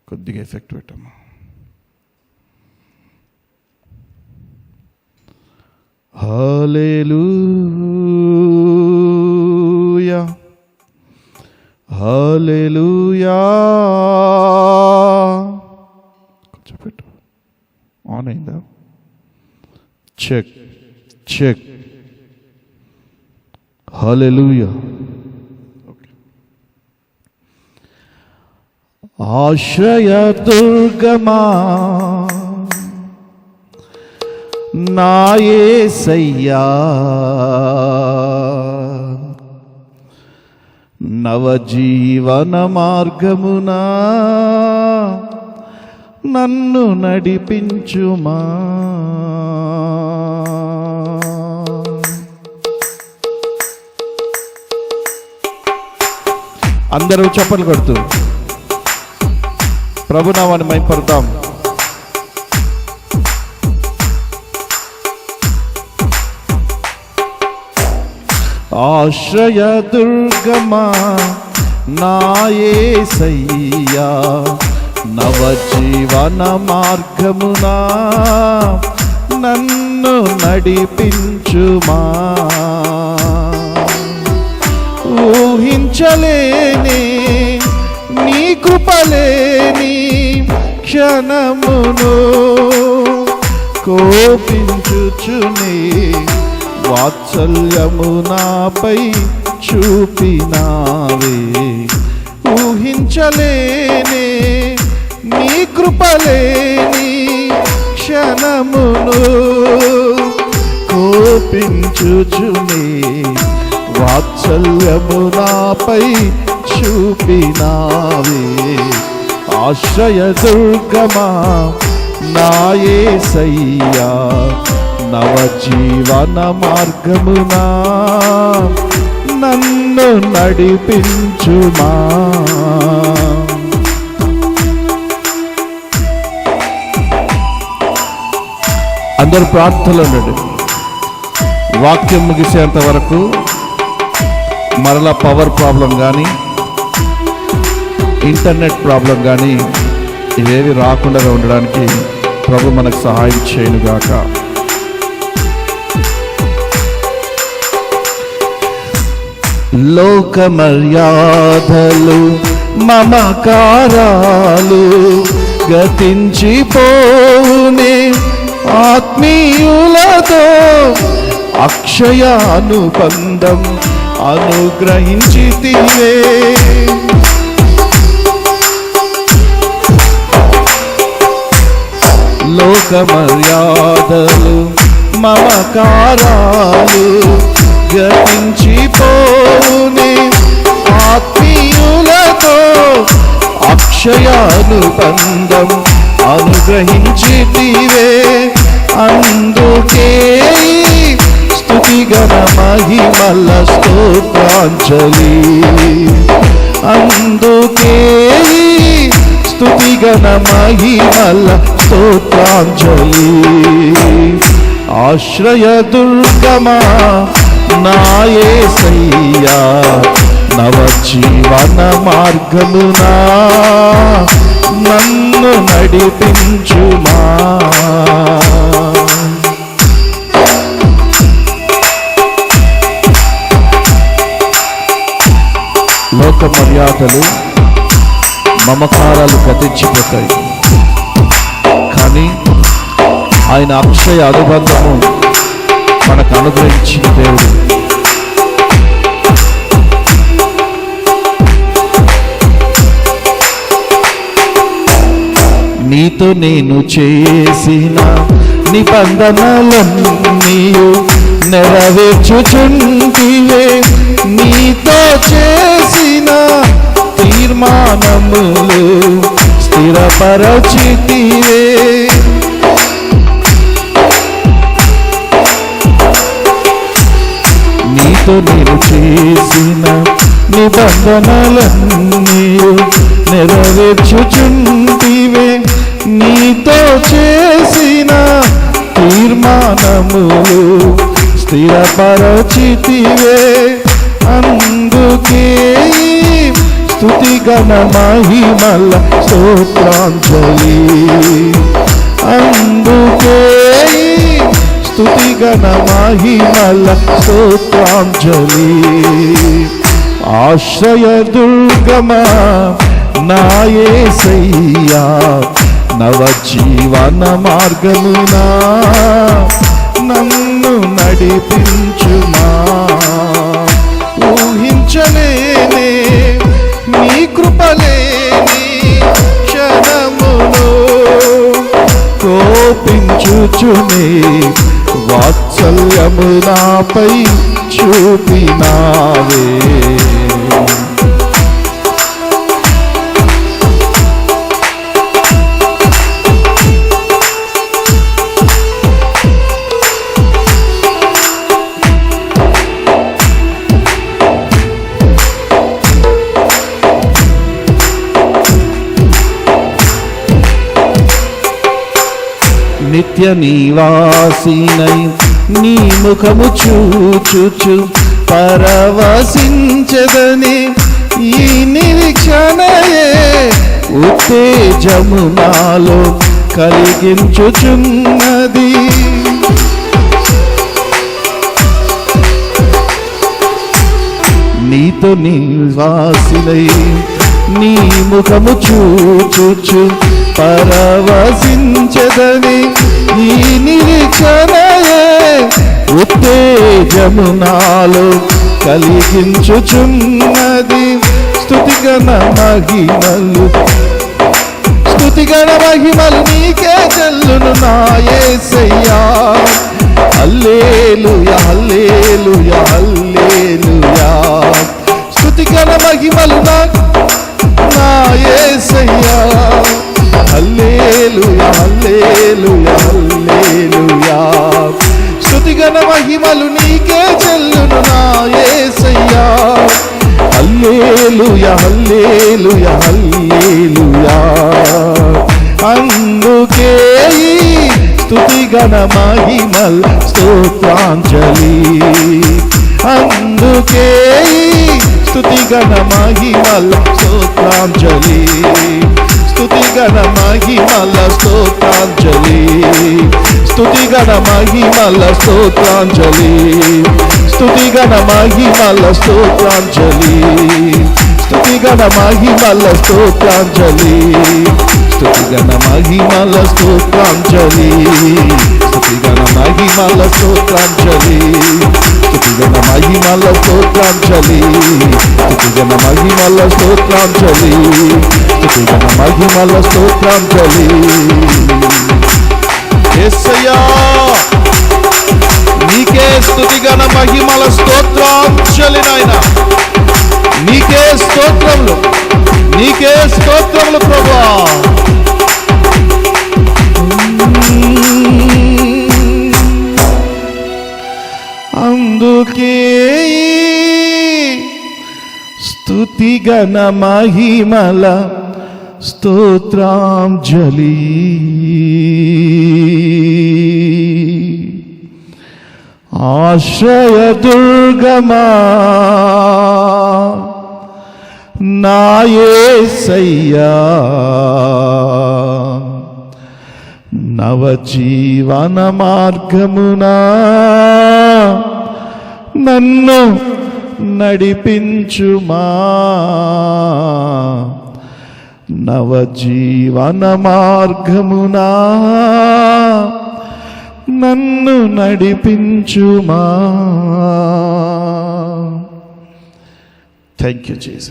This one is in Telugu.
కొద్దిగా ఎఫెక్ట్ పెట్టమ్మా. హల్లెలూయా హల్లెలూయా. కొంచెం పెట్టు. ఆన్ అయిందా? Check check. హల్లెలూయా. ఆశ్రయ దుర్గమా నా యేసయ్యా, నవజీవన మార్గమునా నన్ను నడిపించుమా. అందరూ చప్పట్లు కొడుతూ ప్రభునామాన్ని మహిమపడతాం. ఆశ్రయ దుర్గమా నా యేసయ్యా, నవజీవన మార్గమునా నన్ను నడిపించుమా. ఊహించలేని నీ కృపలేని క్షణమును కోపించుచునే వాత్సల్యము నాపై చూపినావే. ఊహించలేని నీ కృపలేని క్షణమును కోపించుచునే వాత్సల్యము నాపై చూపినావే. ఆశ్రయ దుర్గమా నా యేసయ్యా, నవజీవన మార్గమునా నన్ను నడిపించుమా. అందరూ ప్రార్థనలో ఉండండి. వాక్యం ముగిసేంత వరకు మరలా పవర్ ప్రాబ్లం కానీ ఇంటర్నెట్ ప్రాబ్లం కానీ ఇవేవి రాకుండా ఉండడానికి ప్రభు మనకు సహాయం చేయనుగాక. లోక మర్యాదలు మమకారాలు గతించిపోనే, ఆత్మీయులతో అక్షయ అనుబంధం అనుగ్రహించితివే. లోక మర్యాదలు మమకారాలు గతించిపోనే, ఆత్మీయులతో అక్షయ అనుబంధం అనుగ్రహించితివే. అందుకే స్తుతిగణ మహిమల స్తోత్రాంజలి, అందుకే స్తుతిగణ మహిమల స్తోత్రాంజలి. ఆశ్రయ దుర్గమా నా యేసయ్యా, నవజీవన మార్గమునా నన్ను నడిపించుమా. లోక మర్యాదలు మమకారాలు గతించిపోతాయి, కానీ ఆయన అక్షయ అనుబంధము మనకు అనుగ్రహించిన దేవుడు. నీతో నేను చేసిన నిబంధనలన్నీ నెరవేర్చుచుంటివే, నీతో చేసిన తీర్మానములు స్థిరపరచితివే. నీతో నేను చేసిన నిబంధనలన్నీ నెరవేర్చుచుంటివే, నీతో చేసిన తీర్మానములు స్థిరపరచితివే. అందుకే స్తుతి గణ మహిమల స్తోత్రాంజలి. అందుకే స్తుతి గణ మహిమల స్తోత్రాంజలి. ఆశ్రయ దుర్గమా నా యేసయ్యా, నవజీవన మార్గమునా నన్ను నడిపించుమా. ఊహించలేనే నీ కృపలేని క్షణములో కోపించుచునే వాత్సల్యము నాపై చూపినావే. నిత్య నివాసినై నీ ముఖము చూచుచు పరవశించదని ఈ నిరీక్షణయే ఉత్తేజము నాలో కలిగించుచున్నది. నీతో నివాసినై నీ ముఖము చూచుచు పరవశించదని ఈ నిరీక్షణయే ఉత్తేజము నాలో కలిగించుచున్నది. స్తుతిగణ మహిమలు నీకే చెల్లును నా యేసయ్యా. హల్లెలూయా హల్లెలూయా హల్లెలూయా. స్తుతిగణ మహిమలు నా యేసయ్యా. హల్లెలూయా హల్లెలూయా హల్లెలూయా. స్తుతిగణ మహిమలు నీకే చెల్లును నా యేసయ్యా. హల్లెలూయా హల్లెలూయా హల్లెలూయా. అందుకే స్తుతిగణ మహిమల్ స్తోత్రాంజలి. అందుకే స్తుతిగణ మహిమల్ స్తోత్రాంజలి. స్తుతిగణ మహిమల స్తోత్రాంజలి. స్తుతిగణ మహిమల స్తోత్రాంజలి. స్తుతిగణ మహిమల స్తోత్రాంజలి. స్తుతిగణ మహిమల స్తోత్రాంజలి. స్తుతిగణ మహిమల స్తోత్రాంజలి. స్తుతిగణ మహిమల స్తోత్రాంజలి. స్తుతిగణ మహిమల స్తోత్రాంజలి. స్తుతిగణ మహిమల స్తోత్రాంజలి. స్తుతిగణ మహిమల స్తోత్రాంజలి. యేసయ్యా నీకే స్తుతిగణ మహిమల స్తోత్రాంజలి. నాయనా నీకే స్తోత్రములు, నీకే స్తోత్రములు ప్రభువా. అందుకే స్తుతిగణ మహిమల స్తోత్రాంజలి. ఆశ్రయ దుర్గమా నా యేసయ్యా, నవజీవన మార్గమునా నన్ను నడిపించుమా. నవజీవన మార్గమునా నన్ను నడిపించుమా. Thank you Jesus.